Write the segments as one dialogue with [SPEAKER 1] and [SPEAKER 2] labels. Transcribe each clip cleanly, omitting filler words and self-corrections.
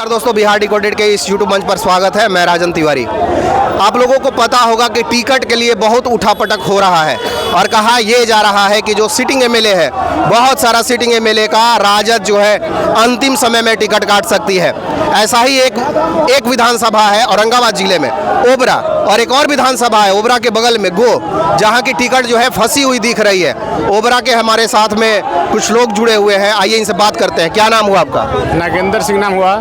[SPEAKER 1] दोस्तों, बिहार डिकोडेड के इस यूट्यूब मंच पर स्वागत है। मैं राजन तिवारी। आप लोगों को पता होगा कि टिकट के लिए बहुत उठापटक हो रहा है और कहा यह जा रहा है कि जो सिटिंग एमएलए है, बहुत सारा सिटिंग एमएलए का राजद जो है अंतिम समय में टिकट काट सकती है। ऐसा ही एक विधानसभा है औरंगाबाद जिले में ओबरा, और एक और विधानसभा है ओबरा के बगल में गो, जहां की टिकट जो है फंसी हुई दिख रही है। ओबरा के हमारे साथ में कुछ लोग जुड़े हुए हैं, आइए इनसे बात करते हैं। क्या नाम हुआ आपका?
[SPEAKER 2] नागेंद्र सिंह नाम हुआ।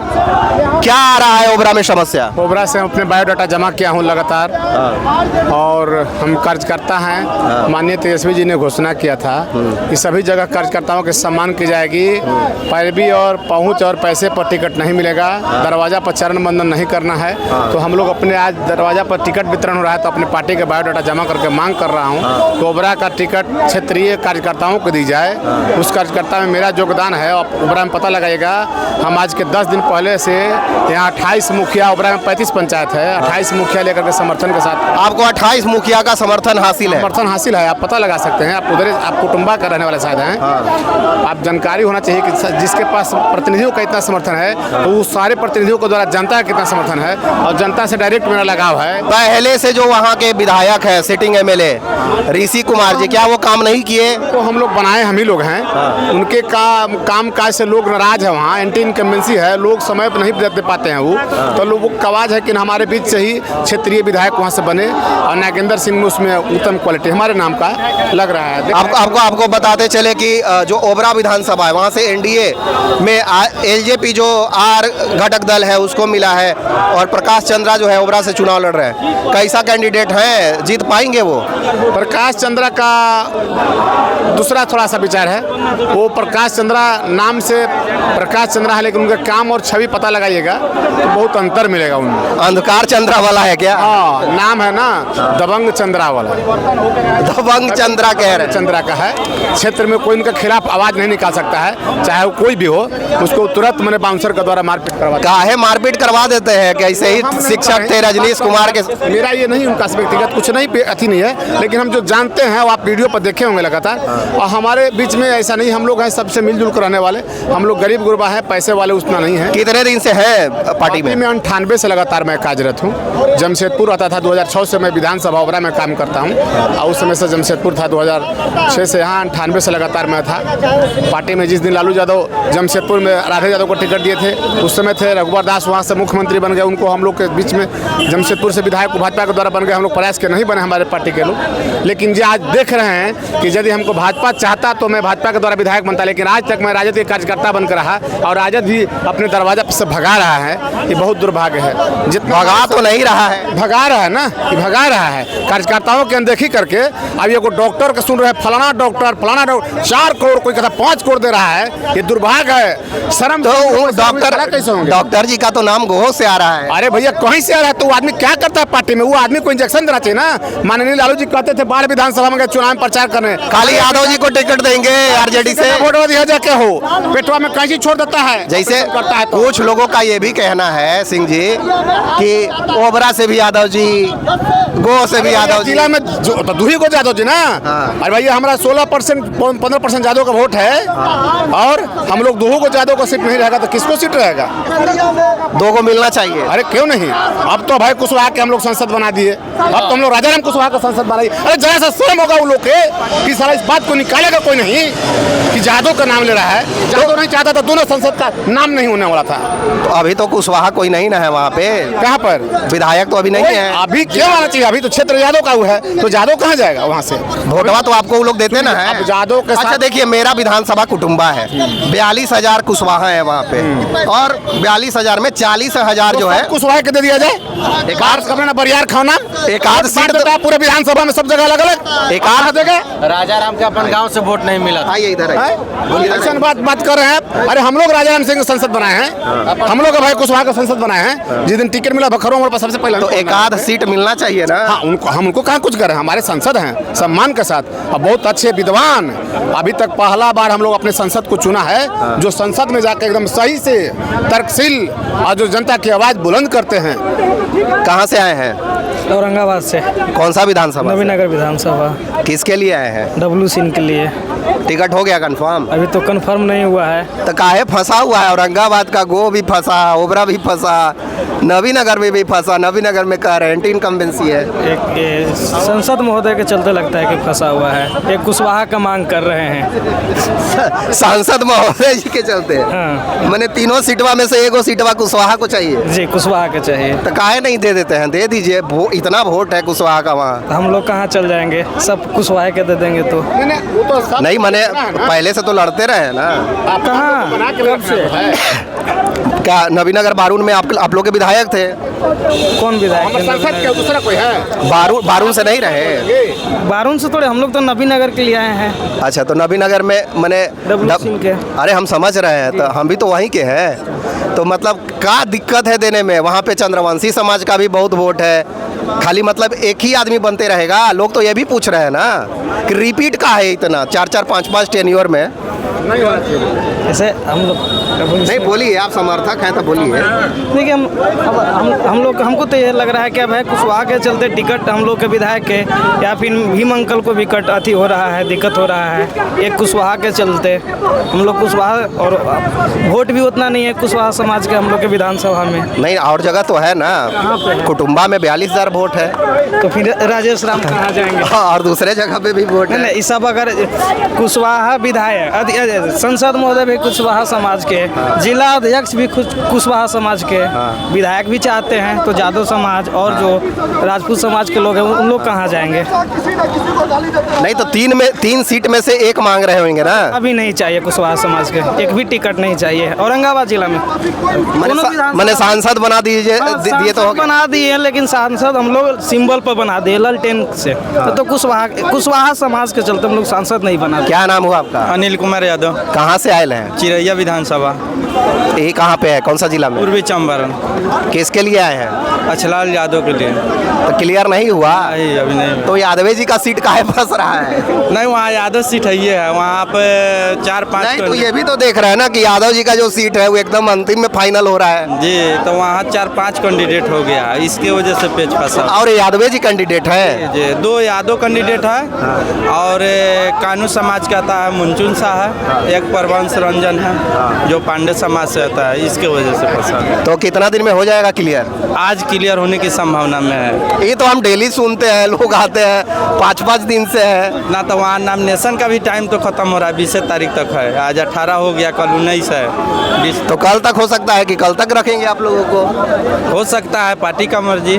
[SPEAKER 1] क्या आ रहा है ओबरा में समस्या?
[SPEAKER 2] ओबरा से अपने बायोडाटा जमा किया हूँ लगातार, और हम कार्यकर्ता हैं। माननीय तेजस्वी जी ने घोषणा किया था कि सभी जगह कार्यकर्ताओं के सम्मान की जाएगी। पैरवी और पहुंच और पैसे पर टिकट नहीं मिलेगा। दरवाजा पर चरण बंदन नहीं करना है। तो हम लोग अपने आज दरवाजा पर टिकट वितरण हो रहा है, तो अपने पार्टी के बायोडाटा जमा करके मांग कर रहा हूँ कि ओबरा का टिकट क्षेत्रीय कार्यकर्ताओं को दी जाए। उस कार्यकर्ता में मेरा योगदान है। ओबरा में पता लगाइएगा, हम आज के 10 दिन पहले से यहाँ 28 मुखिया, ओबरा में 35 पंचायत है, 28 मुखिया लेकर के समर्थन के साथ।
[SPEAKER 1] आपको 28 मुखिया का समर्थन हासिल है?
[SPEAKER 2] समर्थन हासिल है, आप पता लगा सकते हैं। आप उधर आप कुटुंबा का रहने वाले शायद हैं। आप जानकारी होना चाहिए कि जिसके पास प्रतिनिधियों का इतना समर्थन है, तो उस सारे प्रतिनिधियों को द्वारा जनता का कितना समर्थन है, और जनता से डायरेक्ट मेरा लगाव है।
[SPEAKER 1] पहले से जो वहाँ के विधायक है सिटिंग एमएलए ऋषि कुमार जी, क्या वो काम नहीं किए?
[SPEAKER 2] तो हम लोग बनाए, हम ही लोग हैं। उनके काम काज से लोग नाराज है। वहाँ एंटी इनकम्बेंसी है, लोग समय पर नहीं दे पाते हैं। वो तो लोगों का आवाज़ है कि हमारे बीच से ही क्षेत्रीय विधायक वहाँ से बने, और नागेंद्र सिंह में उसमें उत्तम क्वालिटी हमारे नाम का लग रहा है।
[SPEAKER 1] आपको बताते चले कि जो ओबरा विधानसभा है, वहाँ से एनडीए में एलजेपी जो आर घटक दल है उसको मिला है, और प्रकाश चंद्रा जो है ओबरा से चुनाव लड़ रहे हैं। कैसा कैंडिडेट है, जीत पाएंगे वो?
[SPEAKER 2] प्रकाश चंद्रा का दूसरा थोड़ा सा विचार है। वो प्रकाश चंद्रा नाम से प्रकाश चंद्रा है, लेकिन उनका काम और छवि पता लगाइएगा तो बहुत अंतर मिलेगा उनमें।
[SPEAKER 1] अंधकार चंद्रा वाला है क्या?
[SPEAKER 2] हाँ, नाम है ना दबंग चंद्रा वाला।
[SPEAKER 1] दबंग चंद्रा कह रहे हैं।
[SPEAKER 2] चंद्रा का है। क्षेत्र में कोई उनके खिलाफ आवाज नहीं निकाल सकता है, चाहे वो कोई भी हो। उसको तुरंत मैंने बाउंसर के द्वारा मारपीट करवा।
[SPEAKER 1] काहे मारपीट करवा देते हैं? कैसे ही शिक्षक थे रजनीश कुमार के।
[SPEAKER 2] मेरा ये नहीं, उनका व्यक्तिगत कुछ नहीं अति नहीं है, लेकिन हम जो जानते हैं वो आप वीडियो पर देखे होंगे लगातार। और हमारे बीच में ऐसा नहीं, हम लोग हैं सबसे मिलजुल कर रहने वाले। हम लोग गरीब गुरबा है, पैसे वाले उतना नहीं है।
[SPEAKER 1] कितने दिन से है पार्टी में?
[SPEAKER 2] 98 से लगातार मैं कार्यरत हूँ। जमशेदपुर आता था 2006 से, मैं विधानसभा ओबरा में काम करता हूँ, और उस समय से जमशेदपुर था 2006 से। यहाँ 98 से लगातार मैं था पार्टी में। जिस दिन लालू यादव जमशेदपुर में राधे यादव को टिकट दिए थे, उस समय थे रघुवर दास वहाँ से मुख्यमंत्री बन गए। उनको हम लोग के बीच में जमशेदपुर से विधायक भाजपा के द्वारा बन गए। हम लोग प्रयास के नहीं बने हमारे पार्टी के लोग, लेकिन जो आज देख रहे हैं कि यदि हमको भाजपा चाहता तो मैं भाजपा के द्वारा विधायक बनता, लेकिन आज तक मैं राजद के कार्यकर्ता बनकर रहा, और राजद भी अपने दरवाजा से भगा रहा है। ये बहुत दुर्भाग्य है। जितना
[SPEAKER 1] भगा तो नहीं रहा है,
[SPEAKER 2] भगा रहा है ना, ये भगा रहा है कार्यकर्ताओं की अनदेखी करके। अब ये को डॉक्टर का सुन रहे हैं, फलाना डॉक्टर 4 करोड़, कोई कहता 5 करोड़ दे रहा है। ये दुर्भाग्य है। शर्म।
[SPEAKER 1] तो डॉक्टर कैसे होंगे? डॉक्टर जी का तो नाम गोह से आ रहा है।
[SPEAKER 2] अरे भैया कहीं से आ रहा है? तो वो आदमी क्या करता है पार्टी में? वो आदमी को इंजेक्शन देना चाहिए ना। माननीय लालू जी कहते थे बाढ़ विधानसभा में चुनाव में प्रचार करने,
[SPEAKER 1] खाली यादव जी को टिकट देंगे आरजेडी से,
[SPEAKER 2] वोट दिया जाए क्या हो, पेटवा में कैसी छोड़ देता है
[SPEAKER 1] जैसे
[SPEAKER 2] करता है।
[SPEAKER 1] कुछ लोगों का ये भी कहना है सिंह जी कि ओबरा से भी यादव जी, गो से भी यादव जी।
[SPEAKER 2] जिला में तो दूही को यादव जी ना। अरे भैया हमारा 16% 15% यादव का वोट है, और हम लोग दूहो को यादव को सीट नहीं रहेगा तो किसको सीट रहेगा?
[SPEAKER 1] 2 को मिलना चाहिए।
[SPEAKER 2] अरे क्यों नहीं? अब तो भाई कुशवाहा के हम लोग संसद बना दिए। अब तो हम लोग राजाराम कुशवाहा का संसद बनाइए। अरे जरा सा शर्म होगा उन लोग के कि साला इस बात को निकालेगा कोई नहीं कि यादव का नाम ले रहा है। यादव नहीं चाहता तो दोनों संसद का नाम नहीं होने वाला था।
[SPEAKER 1] तो अभी तो कुशवाहा कोई नहीं ना है वहाँ पे।
[SPEAKER 2] कहाँ पर?
[SPEAKER 1] विधायक तो अभी नहीं है।
[SPEAKER 2] अभी क्यों आना चाहिए? अभी तो क्षेत्र यादव का है, तो यादव कहाँ जाएगा वहाँ से?
[SPEAKER 1] वोटवा तो आपको वो लोग देते ना है
[SPEAKER 2] यादव के।
[SPEAKER 1] अच्छा देखिए, मेरा विधानसभा कुटुंबा है, 42,000 कुशवाहा है वहाँ पे, और 42,000 में 40,000 जो है
[SPEAKER 2] कुशवाहा के दे दिया जाए। एक आध बरियार खाना,
[SPEAKER 1] एक आध सीट
[SPEAKER 2] पूरे विधानसभा में सब जगह अलग अलग,
[SPEAKER 1] एक आध
[SPEAKER 2] जगह।
[SPEAKER 3] राजाराम के अपन गांव से वोट नहीं मिला।
[SPEAKER 1] आइए इधर
[SPEAKER 2] ऐसा बात कर रहे हैं। अरे हम लोग राजाराम सिंह संसद बनाए हैं, हम लोग भाई कुशवाहा का संसद बनाए हैं। जिस दिन टिकट मिला बखरों पर सबसे पहले
[SPEAKER 1] तो एक आध सीट मिलना चाहिए ना।
[SPEAKER 2] हाँ, हम उनको कहाँ कुछ कर रहे हैं? हमारे संसद हैं सम्मान के साथ, और बहुत अच्छे विद्वान। अभी तक पहला बार हम लोग अपने संसद को चुना है, जो संसद में जाकर एकदम सही से तर्कशील और जो जनता की आवाज बुलंद करते हैं।
[SPEAKER 1] कहाँ से आए हैं?
[SPEAKER 4] औरंगाबाद से।
[SPEAKER 1] कौन सा विधानसभा?
[SPEAKER 4] नवीनगर विधानसभा।
[SPEAKER 1] किसके लिए आए हैं?
[SPEAKER 4] डब्लू सिंह के लिए।
[SPEAKER 1] टिकट हो गया कंफर्म?
[SPEAKER 4] अभी तो कंफर्म नहीं हुआ है।
[SPEAKER 1] तो काहे फंसा हुआ है? औरंगाबाद का गो भी फंसा, ओबरा भी फंसा, नबीनगर में भी फंसा। नबीनगर में कह रहे हैं एंटी इनकम्बेंसी है।
[SPEAKER 4] एक ये संसद महोदय के चलते लगता है कि फंसा हुआ है। एक कुशवाहा का मांग कर रहे हैं।
[SPEAKER 1] सांसद महोदय जी के चलते
[SPEAKER 4] हाँ।
[SPEAKER 1] मैंने तीनों सीटवा में से एगो सीटवा कुशवाहा को चाहिए।
[SPEAKER 4] जी, कुशवाहा के चाहिए।
[SPEAKER 1] तो काहे नहीं दे देते हैं? दे दीजिए, इतना वोट है कुशवाहा का वहाँ।
[SPEAKER 4] तो हम लोग कहाँ चल जाएंगे? सब कुशवाहा के दे देंगे तो।
[SPEAKER 1] नहीं मैंने पहले से तो लड़ते रहे हैं ना।
[SPEAKER 4] कहाँ? कब से?
[SPEAKER 1] क्या नबीनगर बारून में आप लोग के विधायक थे?
[SPEAKER 4] कौन विधायक?
[SPEAKER 2] दूसरा कोई है?
[SPEAKER 1] बारून से नहीं रहे?
[SPEAKER 4] बारून से थोड़े, हम लोग तो नबीनगर के लिए आए हैं।
[SPEAKER 1] अच्छा, तो नबीनगर में मैंने
[SPEAKER 4] डब्लू सिंह के।
[SPEAKER 1] अरे हम समझ रहे हैं, तो हम भी तो वहीं के हैं। तो मतलब क्या दिक्कत है देने में? वहाँ पे चंद्रवंशी समाज का भी बहुत वोट है। खाली मतलब एक ही आदमी बनते रहेगा? लोग तो ये भी पूछ रहे हैं ना कि रिपीट का है इतना 4-4, 5-5 टेन्योर में?
[SPEAKER 4] नहीं होना चाहिए ऐसे। हम लोग
[SPEAKER 1] नहीं, बोलिए, आप समर्थक हैं तो बोलिए।
[SPEAKER 4] देखिए, हम लोग, हमको तो ये लग रहा है कि अब है कुशवाहा के चलते टिकट हम लोग के विधायक के या फिर भीम अंकल को भी अति हो रहा है, दिक्कत हो रहा है। एक कुशवाहा के चलते हम लोग कुशवाहा, और वोट भी उतना नहीं है कुशवाहा समाज के हम लोग के विधानसभा में।
[SPEAKER 1] नहीं, और जगह तो है ना। कुटुम्बा में 42,000 वोट है।
[SPEAKER 4] तो फिर राजेश राम कहाँ जाएंगे?
[SPEAKER 1] और दूसरे जगह पे भी वोट है।
[SPEAKER 4] नहीं, सब अगर कुशवाहा विधायक, संसद महोदय भी कुशवाहा समाज के, जिला अध्यक्ष भी कुशवाहा समाज के, विधायक भी चाहते हैं, तो यादव समाज और जो राजपूत समाज के लोग हैं उन लोग कहाँ जाएंगे?
[SPEAKER 1] नहीं, तो 3 सीट में से एक मांग रहे होंगे ना?
[SPEAKER 4] अभी नहीं चाहिए कुशवाहा समाज के, एक भी टिकट नहीं चाहिए औरंगाबाद जिला में।
[SPEAKER 1] मैंने सांसद बना दिए दिए तो हो गया।
[SPEAKER 4] बना दिए, लेकिन सांसद हम लोग सिंबल पर बना दिए, ललटेन से। तो कुशवाहा समाज के चलते हम लोग सांसद नहीं बना।
[SPEAKER 1] क्या नाम हुआ आपका?
[SPEAKER 3] अनिल कुमार यादव,
[SPEAKER 1] कहाँ से आए हैं?
[SPEAKER 3] चिरैया विधानसभा,
[SPEAKER 1] ये कहाँ पे है? कौन सा जिला में?
[SPEAKER 3] पूर्वी चंपारण।
[SPEAKER 1] किसके लिए आए हैं?
[SPEAKER 3] अछलाल यादव के लिए।
[SPEAKER 1] तो क्लियर नहीं हुआ?
[SPEAKER 3] नहीं, अभी नहीं।
[SPEAKER 1] तो यादवे जी का सीट काहे फंस रहा है?
[SPEAKER 3] नहीं, वहाँ यादव सीट है, ये है वहाँ पे 4-5।
[SPEAKER 1] नहीं, तो ये भी तो देख रहे हैं ना कि यादव जी का जो सीट है वो एकदम अंतिम में फाइनल हो रहा है।
[SPEAKER 3] जी, तो वहाँ 4-5 कैंडिडेट हो गया, इसके वजह से पेच फंसा।
[SPEAKER 1] और यादवे जी कैंडिडेट है?
[SPEAKER 3] जी, 2 यादव कैंडिडेट है, और कानू समाज का आता है मुंचुन शाह है, एक परवंश रंजन है जो पांडे समाज से आता है, इसके वजह से फंसा।
[SPEAKER 1] तो कितना दिन में हो जाएगा क्लियर?
[SPEAKER 3] आज क्लियर होने की संभावना में है।
[SPEAKER 1] ये तो हम डेली सुनते हैं, लोग आते हैं 5-5 दिन से है
[SPEAKER 3] ना। तो वहाँ नॉमिनेशन का भी टाइम तो खत्म हो रहा है, 20 तारीख तक है। आज 18 हो गया, कल 19 है, 20।
[SPEAKER 1] तो कल तक हो सकता है कि कल तक रखेंगे आप लोगों को?
[SPEAKER 3] हो सकता है, पार्टी का मर्जी,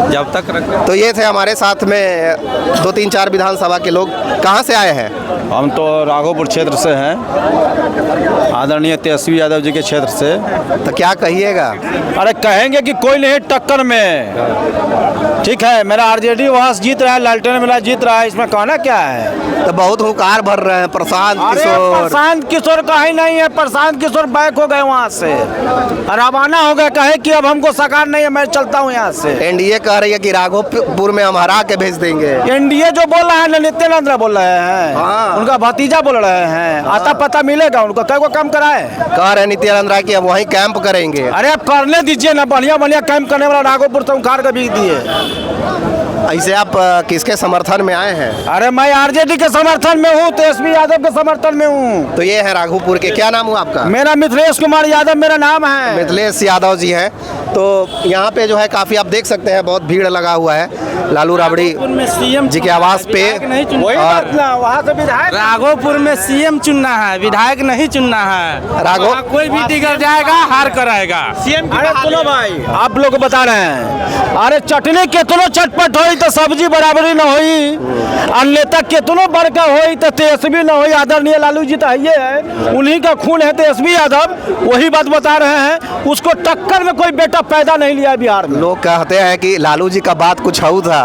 [SPEAKER 3] जब तक रखें।
[SPEAKER 1] तो ये थे हमारे साथ में 2-3-4 विधानसभा के लोग। कहाँ से आए हैं?
[SPEAKER 5] हम तो राघोपुर क्षेत्र से हैं, आदरणीय तेजस्वी यादव जी के क्षेत्र से।
[SPEAKER 1] तो क्या कहिएगा?
[SPEAKER 5] अरे कहेंगे कि कोई नहीं टक्कर में। ठीक है, मेरा आरजेडी वहाँ से जीत रहा है, लालटेन मेरा जीत रहा है, इसमें कहना क्या है?
[SPEAKER 1] तो बहुत हुंकार भर रहे हैं प्रशांत किशोर।
[SPEAKER 5] प्रशांत किशोर का ही नहीं है, प्रशांत किशोर बैक हो गए वहाँ से, रवाना हो गए, कहे कि अब हमको सरकार नहीं है, मैं चलता हूँ यहाँ से।
[SPEAKER 1] एनडीए कह रही है कि राघोपुर में हम हरा के भेज देंगे।
[SPEAKER 5] एनडीए जो बोल रहा है नित्यानंद बोल रहे हैं,
[SPEAKER 1] हाँ।
[SPEAKER 5] उनका भतीजा बोल रहे हैं, आता पता मिलेगा उनको, कई को काम कराए।
[SPEAKER 1] कह रहे नित्यानंद राय कि अब वहीं कैंप करेंगे।
[SPEAKER 5] अरे अब करने दीजिए ना, बढ़िया बढ़िया कैंप करने वाला राघोपुर से उखाड़ के बीच दिए।
[SPEAKER 1] ऐसे आप किसके समर्थन में आए हैं?
[SPEAKER 5] अरे मैं आरजेडी के समर्थन में हूँ, तेजस्वी यादव के समर्थन में हूँ।
[SPEAKER 1] तो ये है राघोपुर के। क्या नाम हुआ आपका?
[SPEAKER 5] मेरा मिथिलेश कुमार यादव मेरा नाम है।
[SPEAKER 1] मिथिलेश यादव जी हैं। तो यहाँ पे जो है काफ़ी आप देख सकते हैं, बहुत भीड़ लगा हुआ है लालू राबड़ी जी के आवास पे।
[SPEAKER 5] वही बात ना, वहाँ से विधायक
[SPEAKER 3] राघोपुर में सीएम चुनना है, विधायक नहीं चुनना है।
[SPEAKER 1] राघो
[SPEAKER 3] कोई भी टिकट जाएगा, हार कराएगा। सीएम
[SPEAKER 5] अरे सुनो भाई, आप लोग बता रहे हैं, अरे चटनी केतनो चटपट होई तो सब्जी बराबरी न होई, और नेता केतनो बड़का होई तो तेजस्वी न होई। आदरणीय लालू जी तो है, उन्हीं का खून है तेजस्वी यादव, वही बात बता रहे हैं। उसको टक्कर में कोई बेटा पैदा नहीं लिया बिहार में।
[SPEAKER 1] लोग कहते हैं कि लालू जी का बात कुछ और था।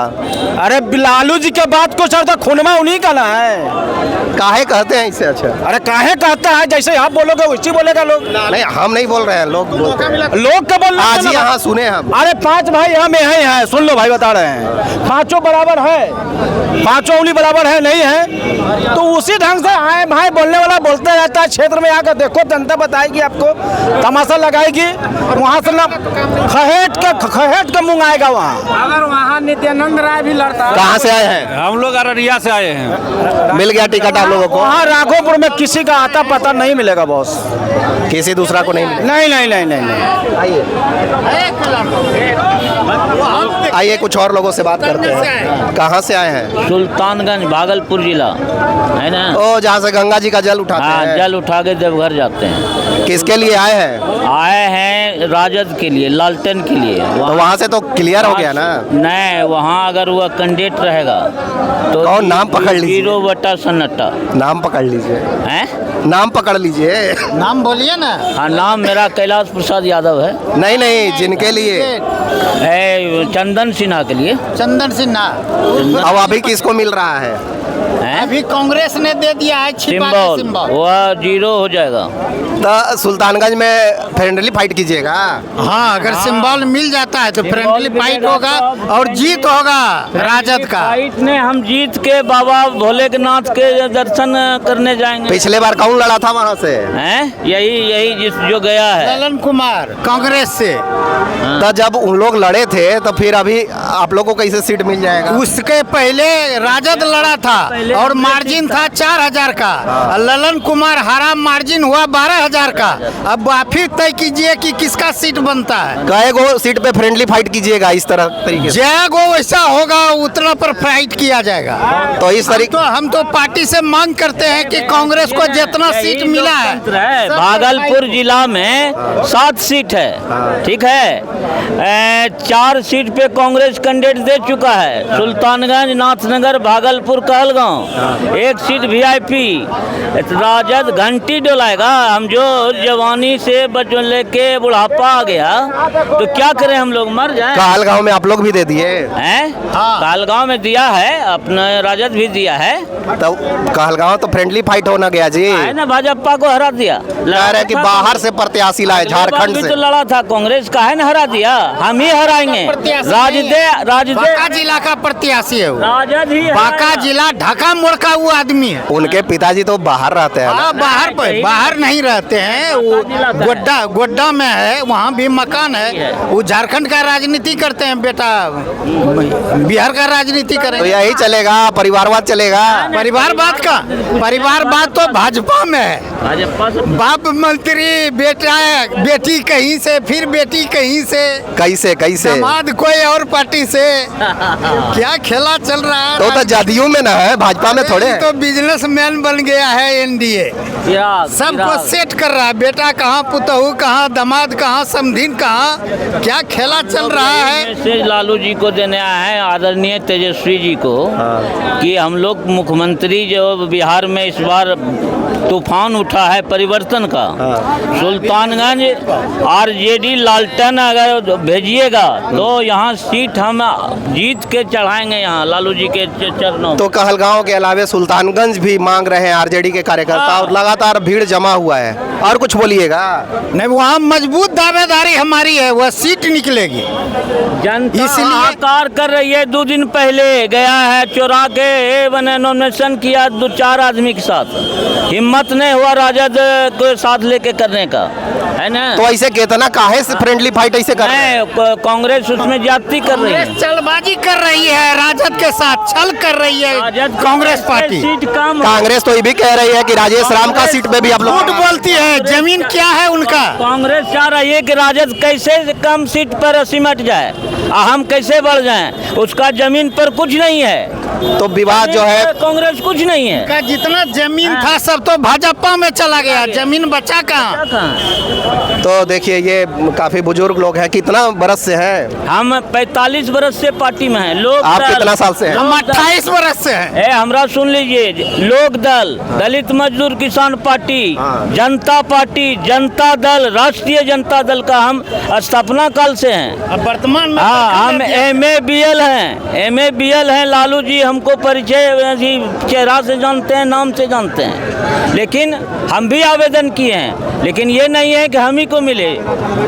[SPEAKER 5] अरे लालू जी के बात कुछ और था, खूनमा उन्हीं का ना है।
[SPEAKER 1] काहे कहते हैं इससे? अच्छा,
[SPEAKER 5] अरे काहे कहता है, जैसे आप बोलोगे वैसे बोलेगा लोग।
[SPEAKER 1] नहीं, हम नहीं बोल रहे हैं, लोग
[SPEAKER 5] लोग का बोलना
[SPEAKER 1] आज ही यहाँ सुने हम।
[SPEAKER 5] अरे 5 भाई हम यहीं हैं, सुन लो भाई, बता रहे हैं पांचों बराबर है, पांचों उंगली बराबर है नहीं है, तो उसी ढंग से आए भाई बोलने वाला बोलते रहता है। क्षेत्र में आकर देखो, जनता बताएगी आपको, तमाशा लगाएगी, वहाँ से ना खहेट के मुंह आएगा वहाँ।
[SPEAKER 2] अगर वहाँ नित्यानंद राय भी लड़ता।
[SPEAKER 1] कहाँ से आए हैं?
[SPEAKER 2] हम लोग अररिया से आए हैं।
[SPEAKER 1] मिल गया टिकट आप लोगों को?
[SPEAKER 5] वहाँ राघोपुर में किसी का आता पता नहीं मिलेगा बॉस,
[SPEAKER 1] किसी दूसरा को नहीं मिला?
[SPEAKER 5] नहीं नहीं नहीं नहीं, नहीं।
[SPEAKER 1] आइए कुछ और लोगों से बात करते हैं। कहाँ से आए हैं?
[SPEAKER 6] सुल्तानगंज भागलपुर जिला है ना।
[SPEAKER 1] ओ, जहाँ से गंगा जी का जल उठाते
[SPEAKER 6] हाँ,
[SPEAKER 1] हैं।
[SPEAKER 6] जल उठा के देवघर जाते हैं।
[SPEAKER 1] किसके लिए आए हैं?
[SPEAKER 6] आए हैं राजद के लिए, लालटेन के लिए।
[SPEAKER 1] तो वहाँ से तो क्लियर हो गया ना?
[SPEAKER 6] नहीं, वहाँ अगर वह कैंडिडेट रहेगा तो
[SPEAKER 1] कौन? नाम पकड़ लीजिए।
[SPEAKER 6] 0/सन्नाटा।
[SPEAKER 1] नाम पकड़ लीजिए,
[SPEAKER 6] हैं?
[SPEAKER 1] नाम पकड़ लीजिए।
[SPEAKER 5] नाम बोलिए ना।
[SPEAKER 6] हाँ, नाम मेरा कैलाश प्रसाद यादव है।
[SPEAKER 1] नहीं नहीं, जिनके लिए
[SPEAKER 6] चंदन सिन्हा के लिए।
[SPEAKER 5] चंदन सिन्हा
[SPEAKER 1] अब अभी किसको मिल रहा है?
[SPEAKER 6] हैं?
[SPEAKER 5] अभी कांग्रेस ने दे दिया है
[SPEAKER 6] सिंबल, वह 0 हो जाएगा।
[SPEAKER 1] तो सुल्तानगंज में फ्रेंडली फाइट कीजिएगा।
[SPEAKER 5] हाँ, अगर सिंबल मिल जाता है तो फ्रेंडली फाइट होगा और जीत होगा राजद का।
[SPEAKER 6] फाइट ने हम जीत के बाबा भोलेनाथ के दर्शन करने जाएंगे।
[SPEAKER 1] पिछले बार कौन लड़ा था वहाँ से?
[SPEAKER 6] हैं? यही जो गया है
[SPEAKER 5] ललन कुमार कांग्रेस से।
[SPEAKER 1] तो जब उन लोग लड़े थे तो फिर अभी आप लोगों को कैसे सीट मिल जाएगा?
[SPEAKER 5] उसके पहले राजद लड़ा था और मार्जिन था 4000 का। ललन कुमार हारा, मार्जिन हुआ 12000 का। अब आप ही तय कीजिए कि किसका सीट बनता है।
[SPEAKER 1] कई गो सीट पे फ्रेंडली फाइट कीजिएगा इस तरह तरीके से?
[SPEAKER 5] जय गो वैसा होगा उतना पर फाइट किया जाएगा।
[SPEAKER 1] तो इस तरीके
[SPEAKER 5] हम तो पार्टी से मांग करते हैं कि कांग्रेस को जितना सीट मिला है।
[SPEAKER 6] भागलपुर जिला में 7 सीट है, ठीक है। 4 सीट पे कांग्रेस कैंडिडेट दे चुका है। सुल्तानगंज, नाथनगर, भागलपुर, कहलगांव। 1 सीट VIP राजद घंटी डोलाएगा। हम जो जवानी से बचपन लेके बुढ़ापा आ गया तो क्या करें, हम लोग मर जाएं।
[SPEAKER 1] कहलगांव में आप लोग भी दे दिए
[SPEAKER 6] हैं? कहलगांव में दिया है, अपना राजद भी दिया है।
[SPEAKER 1] तो कहलगांव तो फ्रेंडली फाइट होना गया जी।
[SPEAKER 6] है ना, भाजपा को हरा दिया।
[SPEAKER 1] कह रहे कि बाहर से प्रत्याशी लाए झारखंड
[SPEAKER 6] भी
[SPEAKER 1] से।
[SPEAKER 6] तो लड़ा था कांग्रेस का, है ना, हरा दिया। हम ही हराएंगे। राजद
[SPEAKER 5] बांका जिला का प्रत्याशी है वो।
[SPEAKER 6] राजद ही
[SPEAKER 5] बांका जिला ढाका मोड़ का वो आदमी है।
[SPEAKER 1] उनके पिताजी तो बाहर रहते हैं ना?
[SPEAKER 5] हाँ, बाहर नहीं रहते हैं, वो गोड्डा में है, वहाँ भी मकान है। वो झारखंड का राजनीति करते हैं, बेटा बिहार का राजनीति
[SPEAKER 1] तो
[SPEAKER 5] करें।
[SPEAKER 1] यही चलेगा, परिवारवाद चलेगा?
[SPEAKER 5] परिवारवाद तो भाजपा में है।
[SPEAKER 6] भाजपा से
[SPEAKER 5] बाप मंत्री, बेटी कहीं से, फिर बेटी कहीं से,
[SPEAKER 1] कैसे
[SPEAKER 5] दामाद कोई और पार्टी से। क्या खेला चल रहा है?
[SPEAKER 1] तो जदयू में ना है, भाजपा में थोड़े है।
[SPEAKER 5] तो बिजनेसमैन बन गया है NDA। सबको सेट कर रहा है। बेटा कहाँ, पुतहू कहाँ, दामाद कहाँ, समधीन कहाँ, क्या खेला चल रहा है।
[SPEAKER 6] मैसेज लालू जी को देने आए हैं, आदरणीय तेजस्वी जी को, कि हम लोग मुख्यमंत्री जो बिहार में इस बार तूफान उठा है परिवर्तन का, सुल्तानगंज RJD लालटेन अगर भेजिएगा तो यहाँ सीट हम जीत के चढ़ाएंगे यहाँ लालू जी के चरणों।
[SPEAKER 1] तो कहलगांव के अलावे सुल्तानगंज भी मांग रहे हैं RJD के कार्यकर्ता और लगातार भीड़ जमा हुआ है। और कुछ बोलिएगा?
[SPEAKER 5] नहीं, वहाँ मजबूत दावेदारी हमारी है, वह सीट निकलेगी।
[SPEAKER 6] जनता
[SPEAKER 5] इसलिए
[SPEAKER 6] हाहाकार कर रही है। 2 दिन पहले गया है, चोरा के मैंने नॉमिनेशन किया 2-4 आदमी के साथ। हिम्मत नहीं हुआ राजद को साथ लेके करने का, है ना।
[SPEAKER 1] तो ऐसे कितना काहे से फ्रेंडली फाइट ऐसे कर रहे हैं?
[SPEAKER 6] कांग्रेस उसमें जाति कर रही है,
[SPEAKER 5] चलबाजी कर रही है, राजद के साथ छल कर रही है कांग्रेस पार्टी।
[SPEAKER 6] सीट कम।
[SPEAKER 1] कांग्रेस तो ये भी कह रही है कि राजेश राम का सीट पे भी आप लोग
[SPEAKER 5] झूठ बोलती है। जमीन क्या है उनका?
[SPEAKER 6] कांग्रेस चाह रही है कि राजद कैसे कम सीट पर सिमट जाए, हम कैसे बढ़ जाएं। उसका जमीन पर कुछ नहीं है,
[SPEAKER 1] तो विवाद जो है
[SPEAKER 6] कांग्रेस कुछ नहीं है।
[SPEAKER 5] का जितना जमीन था सब तो भाजपा में चला गया, जमीन बचा कहाँ?
[SPEAKER 1] तो देखिए ये काफी बुजुर्ग लोग हैं। कितना बरस से हैं?
[SPEAKER 6] हम 45 बरस से पार्टी में हैं। लोग
[SPEAKER 1] आप कितना साल से हैं?
[SPEAKER 5] हम 28 वर्ष से हैं।
[SPEAKER 6] हमरा सुन लीजिए, लोक दल, दलित मजदूर किसान पार्टी, जनता पार्टी, जनता दल, राष्ट्रीय जनता दल का हम स्थापना काल से हैं।
[SPEAKER 5] अब वर्तमान में
[SPEAKER 6] हम MA BL हैं। लालू जी हमको परिचय चेहरा से जानते हैं, नाम से जानते हैं, लेकिन हम भी आवेदन किए हैं, लेकिन ये नहीं है कि हम ही को मिले।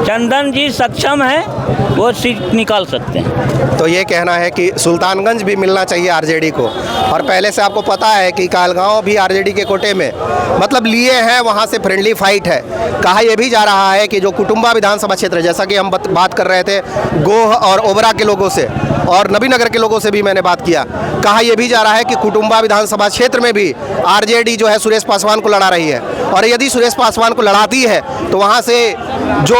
[SPEAKER 6] चंदन जी सक्षम हैं, वो सीट निकाल सकते हैं।
[SPEAKER 1] तो ये कहना है कि सुल्तानगंज भी मिलना चाहिए आरजेडी को, और पहले से आपको पता है कि कालगांव भी आरजेडी के कोटे में मतलब लिए हैं, वहाँ से फ्रेंडली फाइट है। कहा यह भी जा रहा है कि जो कुटुंबा विधानसभा क्षेत्र, जैसा कि हम बात कर रहे थे गोह और ओबरा के लोगों से और नबीनगर के लोगों से भी मैंने बात किया, कहा यह भी जा रहा है कि कुटुंबा विधानसभा क्षेत्र में भी आरजेडी जो है सुरेश पासवान को लड़ा रही है, और यदि सुरेश पासवान को लड़ाती है तो वहाँ से जो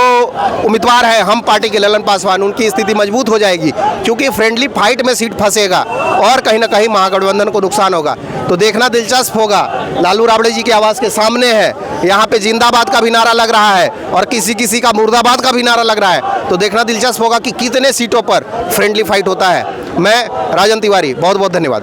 [SPEAKER 1] उम्मीदवार है हम पार्टी के ललन पासवान, उनकी स्थिति मजबूत हो जाएगी, क्योंकि फ्रेंडली फाइट में सीट फंसेगा और कहीं ना कहीं महागठबंधन को नुकसान होगा। तो देखना दिलचस्प होगा। लालू राबड़े जी की आवाज़ के सामने है, यहाँ पे जिंदाबाद का भी नारा लग रहा है और किसी किसी का मुर्दाबाद का भी नारा लग रहा है। तो देखना दिलचस्प होगा कि कितने सीटों पर फ्रेंडली फाइट होता है। मैं राजन तिवारी, बहुत बहुत धन्यवाद।